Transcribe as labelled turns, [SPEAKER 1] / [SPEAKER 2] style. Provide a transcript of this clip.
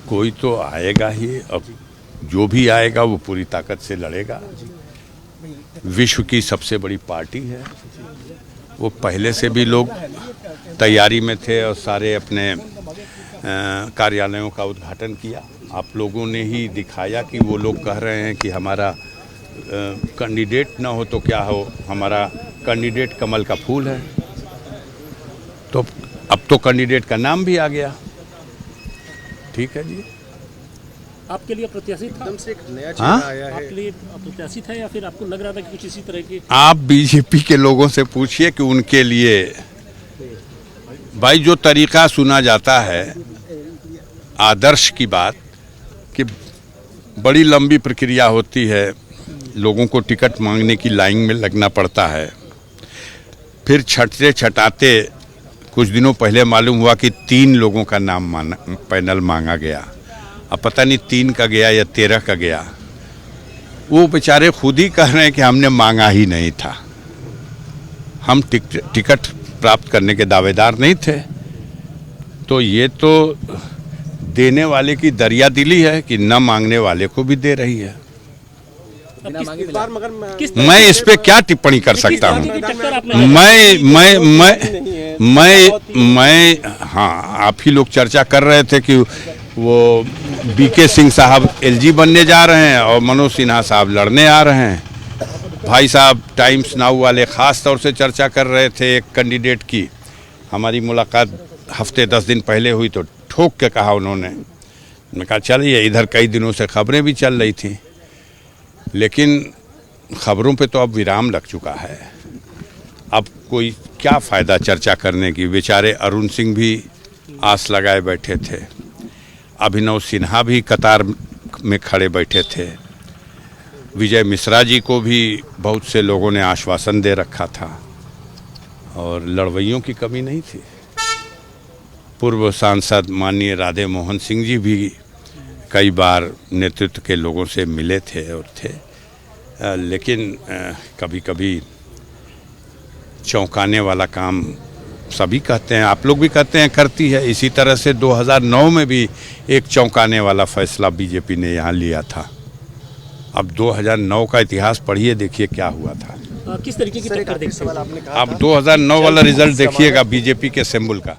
[SPEAKER 1] कोई तो आएगा ही, अब जो भी आएगा वो पूरी ताकत से लड़ेगा। विश्व की सबसे बड़ी पार्टी है, वो पहले से भी लोग तैयारी में थे और सारे अपने कार्यालयों का उद्घाटन किया। आप लोगों ने ही दिखाया कि वो लोग कह रहे हैं कि हमारा कैंडिडेट ना हो तो क्या हो, हमारा कैंडिडेट कमल का फूल है। तो अब तो कैंडिडेट का नाम भी आ गया। ठीक है जी।
[SPEAKER 2] आपके लिए प्रत्याशी था?
[SPEAKER 3] एकदम से एक नया चेहरा आया है।
[SPEAKER 2] आपके लिए प्रत्याशी था या फिर आपको लग रहा था कि कुछ इसी तरह की?
[SPEAKER 1] आप बीजेपी के लोगों से पूछिए कि उनके लिए भाई जो तरीका सुना जाता है आदर्श की बात, कि बड़ी लंबी प्रक्रिया होती है, लोगों को टिकट मांगने की लाइन में लगना पड़ता है, फिर छटते छटाते कुछ दिनों पहले मालूम हुआ कि 3 लोगों का नाम पैनल मांगा गया। अब पता नहीं 3 का गया या 13 का गया। वो बेचारे खुद ही कह रहे हैं कि हमने मांगा ही नहीं था, हम टिकट प्राप्त करने के दावेदार नहीं थे। तो ये तो देने वाले की दरिया दिली है कि न मांगने वाले को भी दे रही है। मैं इस पे क्या टिप्पणी कर सकता हूँ? मैं हाँ, आप ही लोग चर्चा कर रहे थे कि वो बीके सिंह साहब एलजी बनने जा रहे हैं और मनोज सिन्हा साहब लड़ने आ रहे हैं। भाई साहब टाइम्स नाउ वाले ख़ास तौर से चर्चा कर रहे थे एक कैंडिडेट की। हमारी मुलाकात हफ्ते 10 दिन पहले हुई तो ठोक के कहा उन्होंने। मैं कहा चलिए, इधर कई दिनों से खबरें भी चल रही थी, लेकिन खबरों पे तो अब विराम लग चुका है। अब कोई क्या फ़ायदा चर्चा करने की? बेचारे अरुण सिंह भी आस लगाए बैठे थे, अभिनव सिन्हा भी कतार में खड़े बैठे थे, विजय मिश्रा जी को भी बहुत से लोगों ने आश्वासन दे रखा था, और लड़वैयों की कमी नहीं थी। पूर्व सांसद माननीय राधे मोहन सिंह जी भी कई बार नेतृत्व के लोगों से मिले थे और थे, लेकिन कभी कभी चौंकाने वाला काम सभी कहते हैं, आप लोग भी कहते हैं करती है। इसी तरह से 2009 में भी एक चौंकाने वाला फैसला बीजेपी ने यहाँ लिया था। अब 2009 का इतिहास पढ़िए, देखिए क्या हुआ था।
[SPEAKER 2] किस तरीके की टक्कर देखते हैं?
[SPEAKER 1] आप 2009 वाला रिजल्ट देखिएगा बीजेपी के सिंबल का।